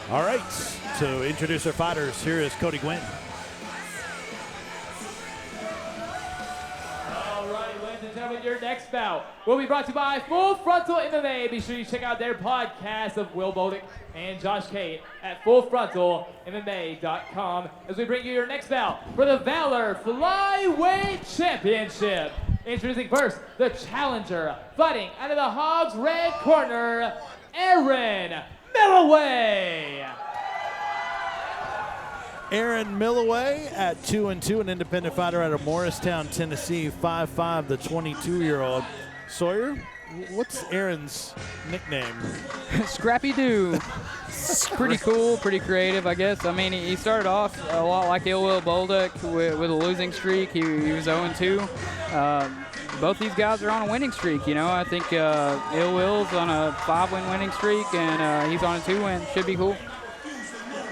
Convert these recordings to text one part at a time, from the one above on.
All right, to introduce our fighters, here is Cody Gwynn. All right, ladies and gentlemen, your next bout will be brought to you by Full Frontal MMA. Be sure you check out their podcast of Will Bolduc and Josh Cate at fullfrontalmma.com as we bring you your next bout for the Valor Flyweight Championship. Introducing first, the challenger, fighting out of the Hogs red corner, Aaron Milloway. Aaron Milloway at 2-2, an independent fighter out of Morristown, Tennessee, 5'5", the 22-year-old. Sawyer, what's Aaron's nickname? Scrappy Doo. Pretty cool, pretty creative, I guess. I mean, he started off a lot like Will Bolduc with a losing streak. He was 0-2. Both these guys are on a winning streak, you know. I think Will's on a 5-win winning streak, and he's on a 2-win. Should be cool.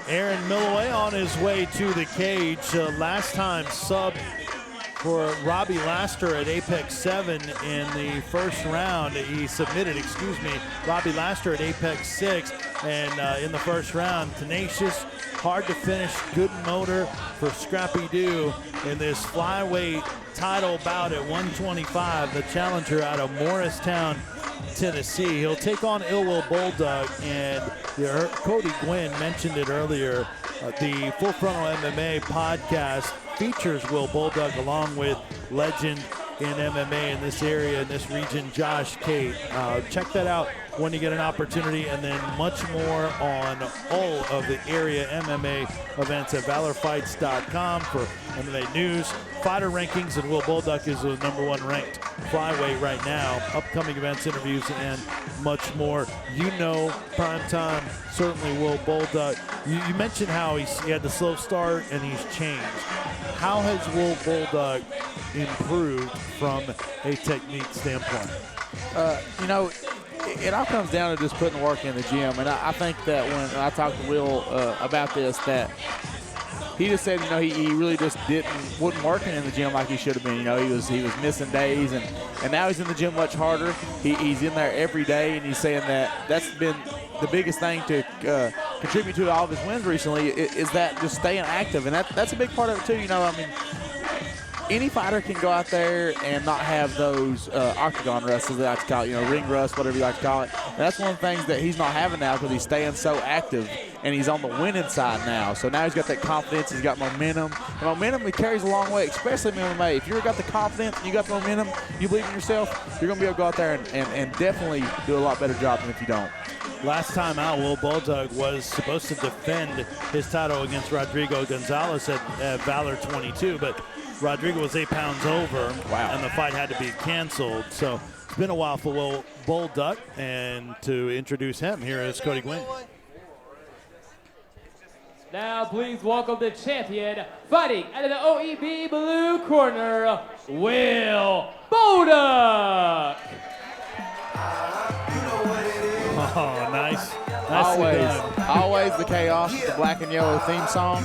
Aaron Milloway on his way to the cage. Last time subbed for Robbie Laster at Apex 7 in the first round. He submitted, Robbie Laster at Apex 6, and in the first round, tenacious, hard to finish, good motor for Scrappy Doo in this flyweight title bout at 125, the challenger out of Morristown, Tennessee. He'll take on Will Bolduc, and Cody Gwynn mentioned it earlier. The Full Frontal MMA podcast features Will Bolduc along with legend in MMA in this area, in this region, Josh Cate. Check that out when you get an opportunity, and then much more on all of the area MMA events at valorfights.com for MMA news, fighter rankings, and Will Bolduc is the #1 ranked flyweight right now. Upcoming events, interviews, and much more. You know, prime time, certainly Will Bolduc. You mentioned how he had the slow start and he's changed. How has Will Bolduc improved from a technique standpoint? You know, it all comes down to just putting work in the gym. And I think that when I talked to Will about this, that he just said, you know, he really just wasn't working in the gym like he should have been. You know, he was missing days, and now he's in the gym much harder. He's in there every day, and he's saying that that's been the biggest thing to contribute to all of his wins recently is that just staying active, and that's a big part of it too. You know, I mean, any fighter can go out there and not have those octagon rusts, as they like to call it, you know, ring rust, whatever you like to call it. And that's one of the things that he's not having now because he's staying so active, and he's on the winning side now. So now he's got that confidence, he's got momentum. And momentum, it carries a long way, especially in MMA. If you've got the confidence and you got the momentum, you believe in yourself, you're going to be able to go out there and definitely do a lot better job than if you don't. Last time out, Will Bolduc was supposed to defend his title against Rodrigo Gonzalez at Valor 22, but Rodrigo was 8 pounds over, and the fight had to be canceled. So it's been a while for Will Bolduc, and to introduce him, here is Cody Gwynn. Now please welcome the champion, fighting out of the OEB blue corner, Will Bolduc. Oh, nice. Always the chaos, the black and yellow theme song.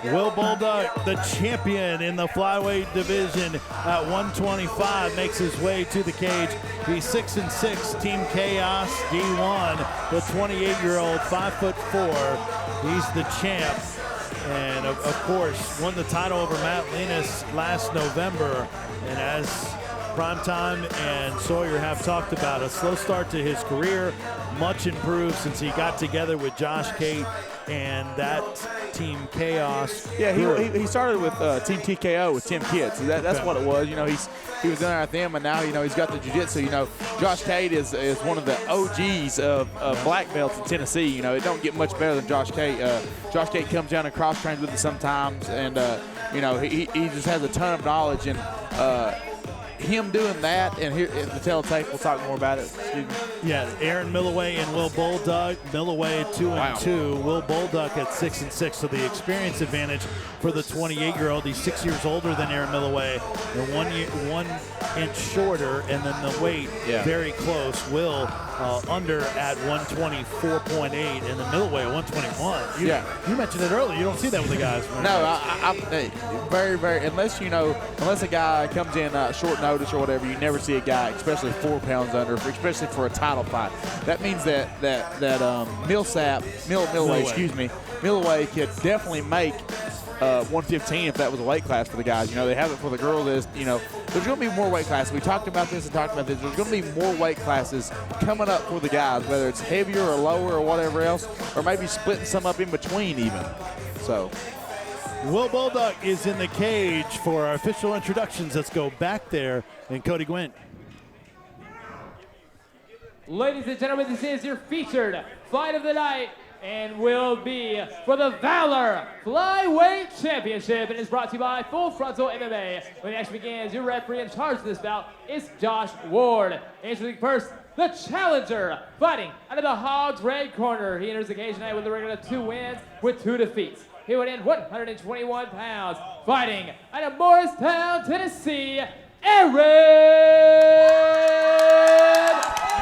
Will Bolduc, the champion in the flyweight division at 125, makes his way to the cage. He's 6'6", Team Chaos D1, the 28-year-old, 5'4". He's the champ, and of course won the title over Matt Linus last November. And as Primetime and Sawyer have talked about, a slow start to his career, much improved since he got together with Josh Cate and that Team Chaos. Yeah, he started with Team TKO with Tim Kidd. So that's what it was. You know, he was in there with them, and now, you know, he's got the jiu-jitsu. You know, Josh Cate is one of the OGs of black belts in Tennessee. You know, it don't get much better than Josh Cate. Josh Cate comes down and cross-trains with him sometimes, and, you know, he just has a ton of knowledge. And him doing that, and here in the tape, we'll talk more about it. Excuse me. Yeah, Aaron Milloway and Will Bolduc. Milloway at 2-2. Will Bolduc at 6-6. So the experience advantage for the 28-year-old. He's 6 years older than Aaron Milloway, and 1 inch shorter, and then the weight very close. Will under at 124.8 and the Milloway at 121. You mentioned it earlier. You don't see that with the guys. Man. No, very, very. Unless a guy comes in short notice or whatever, you never see a guy, especially 4 pounds under, especially for a title fight. That means that Milloway could definitely make 115 if that was a weight class for the guys. They have it for the girls. There's going to be more weight classes. We talked about this. There's going to be more weight classes coming up for the guys, whether it's heavier or lower or whatever else, or maybe splitting some up in between even. So, Will Bolduc is in the cage for our official introductions. Let's go back there and Cody Gwynn. Ladies and gentlemen, this is your featured fight of the night and will be for the Valor Flyweight Championship, and is brought to you by Full Frontal MMA. When the action begins, your referee in charge of this bout is Josh Ward. Introducing first, the challenger, fighting out of the Hogs red corner. He enters the cage tonight with a record of 2 wins with 2 defeats. He would in 121 pounds, fighting out of Morristown, Tennessee, Aaron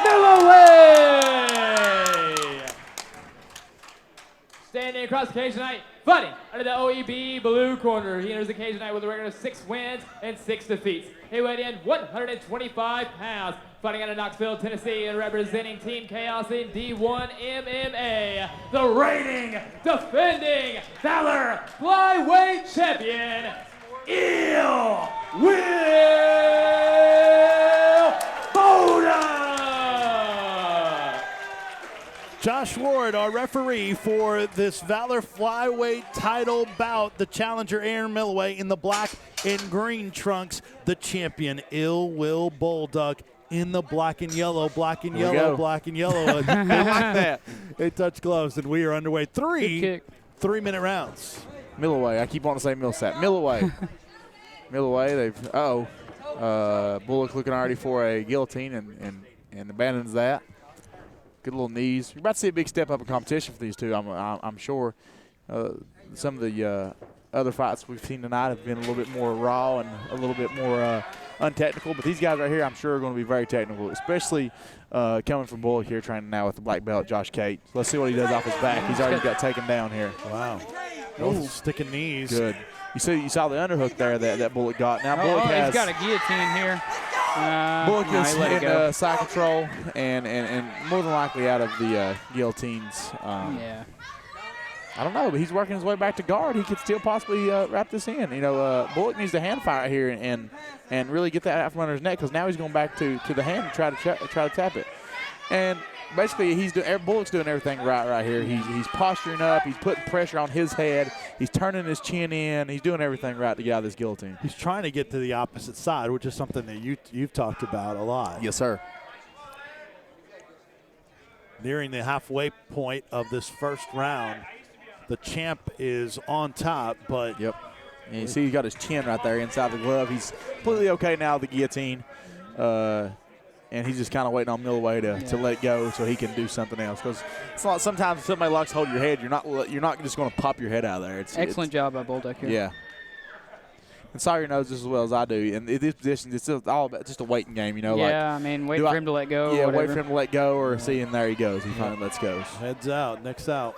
Milloway. Standing across the cage tonight, fighting under the OEB blue corner. He enters the cage tonight with a record of 6 wins and 6 defeats. He weighed in 125 pounds, fighting out of Knoxville, Tennessee, and representing Team Chaos in D1 MMA, the reigning, defending Valor Flyweight Champion, Will Bolduc. Josh Ward, our referee for this Valor Flyweight title bout. The challenger, Aaron Milloway, in the black and green trunks. The champion, Will Bolduc, in the black and yellow, black and yellow, black and yellow. They like that. They touch gloves, and we are underway. 3 3-minute rounds. Milloway. I keep wanting to say Millsap. Milloway. Milloway. Bullock looking already for a guillotine and abandons that. Good little knees. You're about to see a big step up in competition for these two, I'm sure. Some of the other fights we've seen tonight have been a little bit more raw and a little bit more untechnical, but these guys right here I'm sure are going to be very technical, especially coming from Bullock here, training now with the black belt, Josh Cate. Let's see what he does off his back. He's already got taken down here. Wow. Both sticking knees. Good. You saw the underhook there that Bullock got. Now Bullock has he's got a guillotine here. Bullock is in side control and more than likely out of the guillotines. Yeah. I don't know, but he's working his way back to guard. He could still possibly wrap this in. Bullock needs to hand fire here and really get that out from under his neck, because now he's going back to the hand and try to tap it. And basically, Bullock's doing everything right here. He's posturing up. He's putting pressure on his head. He's turning his chin in. He's doing everything right to get out of this guillotine. He's trying to get to the opposite side, which is something that you've talked about a lot. Yes, sir. Nearing the halfway point of this first round, the champ is on top, but yep. And you see he got his chin right there inside the glove. He's completely okay now with the guillotine. And he's just kind of waiting on Milloway to let go so he can do something else. Because it's a lot. Sometimes if somebody likes to hold your head, you're not just going to pop your head out of there. Excellent job by Bolduc here. Yeah. And Sawyer knows this as well as I do. And in this position, it's all about just a waiting game, Yeah, I mean, wait for him to let go. Yeah, or wait for him to let go, or see, and there he goes. He finally lets go. Heads out, next out.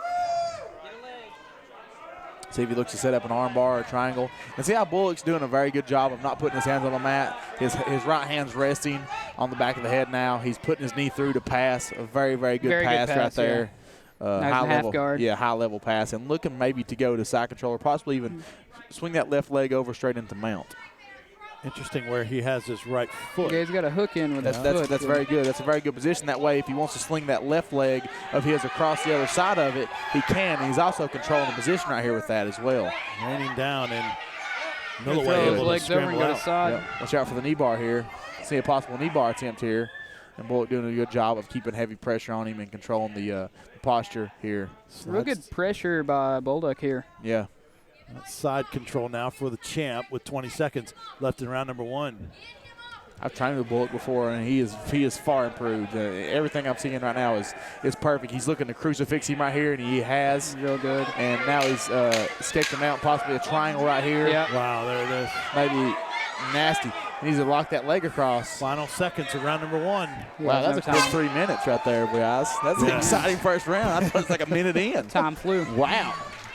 See if he looks to set up an arm bar or a triangle. And see how Bullock's doing a very good job of not putting his hands on the mat. His right hand's resting on the back of the head now. He's putting his knee through to pass. A very, very good pass right there. Nice high half level, guard. Yeah, high level pass. And looking maybe to go to side control, or possibly even swing that left leg over straight into mount. Interesting where he has his right foot. Yeah, he's got a hook in with his foot. That's very good. That's a very good position. That way, if he wants to sling that left leg of his across the other side of it, he can. And he's also controlling the position right here with that as well. Raining down, and Milloway throw able his to legs over and scramble go out. to side. Yep. Watch out for the knee bar here. See a possible knee bar attempt here. And Bullock doing a good job of keeping heavy pressure on him and controlling the posture here. Real good pressure by Bolduc here. Yeah. Side control now for the champ with 20 seconds left in round number 1. I've trained with Bullock before, and he is far improved. Everything I'm seeing right now is perfect. He's looking to crucifix him right here, and he has. Real good. And now he's sketching out possibly a triangle right here. Yeah. Wow, there it is. Maybe nasty. He needs to lock that leg across. Final seconds of round number 1. Wow, Yeah, that's no a quick time. 3 minutes right there, guys. That's an Yeah. exciting first round. I thought it was like a minute in. Time flew. Wow.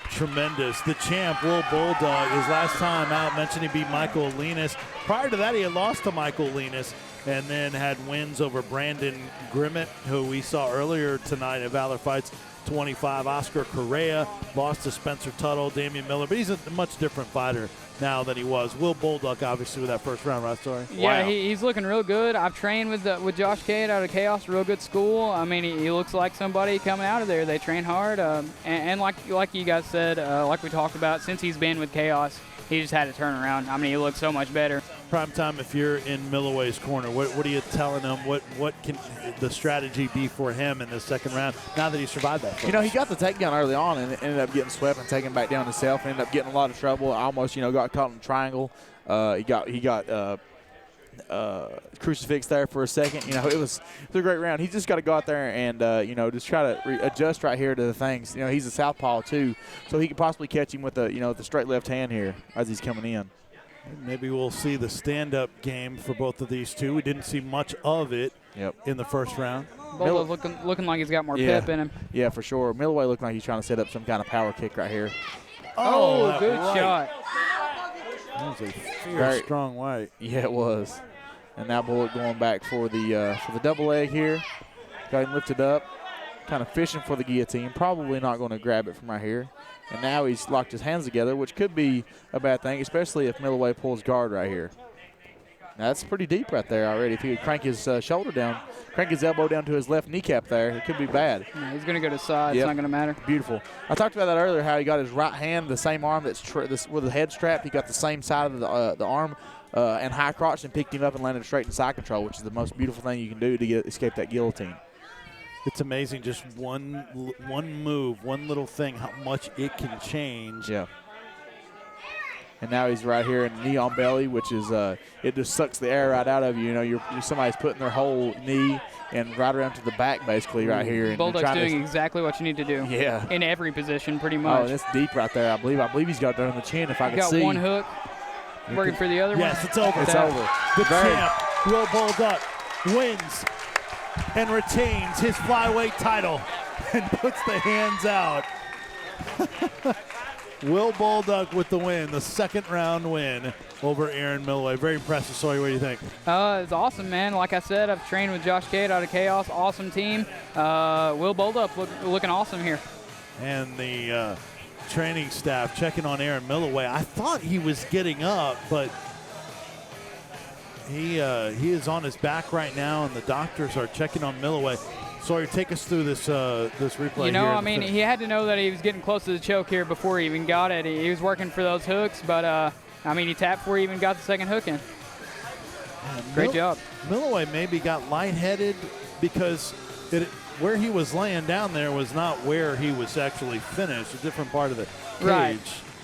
Tremendous. The champ, Will Bolduc, his last time out, mentioned he beat Michael Lenis. Prior to that, he had lost to Michael Lenis and then had wins over Brandon Grimmett, who we saw earlier tonight at Valor Fights 25. Oscar Correa lost to Spencer Tuttle, Damian Miller, but he's a much different fighter now than he was. Will Bolduc, obviously, with that first round, right, Story? Yeah, Wow. he's looking real good. I've trained with Josh Cade out of Chaos, real good school. I mean, he looks like somebody coming out of there. They train hard, and like you guys said, like we talked about, since he's been with Chaos, he just had to turn around. I mean, he looks so much better. Prime time, if you're in Milloway's corner, what are you telling him? What can the strategy be for him in the second round now that he survived that? You know, he got the takedown early on and ended up getting swept and taken back down himself and ended up getting a lot of trouble. Almost, got caught in the triangle. He got crucifix there for a second. It was a great round. He's just got to go out there and, just try to adjust right here to the things. He's a southpaw too, so he could possibly catch him with the straight left hand here as he's coming in. Maybe we'll see the stand-up game for both of these two. We didn't see much of it in the first round. Bolduc looking like he's got more pep in him. Yeah, for sure. Milloway looked like he's trying to set up some kind of power kick right here. Oh, good right. shot. That was a fierce, Very- strong right. Yeah, it was. And now Bullock going back for the double leg here. Got him lifted up, kind of fishing for the guillotine. Probably not going to grab it from right here. And now he's locked his hands together, which could be a bad thing, especially if Milloway pulls guard right here. Now, that's pretty deep right there already. If he would crank his shoulder down, crank his elbow down to his left kneecap there, it could be bad. Yeah, he's going to go to side. Yep. It's not going to matter. Beautiful. I talked about that earlier, how he got his right hand, the same arm that's with the head strapped. He got the same side of the arm and high crotch and picked him up and landed straight in side control, which is the most beautiful thing you can do to escape that guillotine. It's amazing, just one move, one little thing, how much it can change. Yeah. And now he's right here in knee on belly, which is it just sucks the air right out of you. You're somebody's putting their whole knee and right around to the back, basically, right here. And Bolduc's doing exactly what you need to do. Yeah. In every position, pretty much. Oh, that's deep right there. I believe he's got it on the chin. If I can Got see. one hook. Working for the other Yes, one. it's over. It's over. The Very- champ, Will Bolduc, wins and retains his flyweight title and puts the hands out. Will Bolduc with the win, the second round win over Aaron Milloway. Very impressive. Sorry, what do you think? It's awesome, man. Like I said, I've trained with Josh Cade out of Chaos. Awesome team. Will Bolduc looking awesome here. And the training staff checking on Aaron Milloway. I thought he was getting up, but he is on his back right now, and the doctors are checking on Milloway. Sawyer, take us through this replay. I mean, he had to know that he was getting close to the choke here before he even got it. He was working for those hooks, but he tapped before he even got the second hook in. Great job. Milloway maybe got lightheaded because where he was laying down there was not where he was actually finished, a different part of the cage.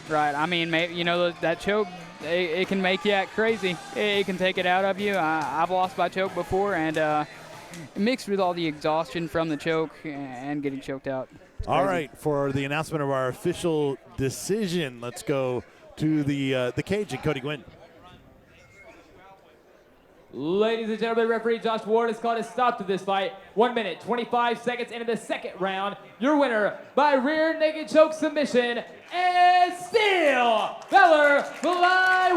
Right. I mean, maybe, that choke, it can make you act crazy. It can take it out of you. I've lost by choke before, and mixed with all the exhaustion from the choke and getting choked out. All right, for the announcement of our official decision, let's go to the cage and Cody Gwynn. Ladies and gentlemen, referee Josh Ward has called a stop to this fight. 1 minute, 25 seconds into the second round. Your winner by rear naked choke submission and still Valor Fly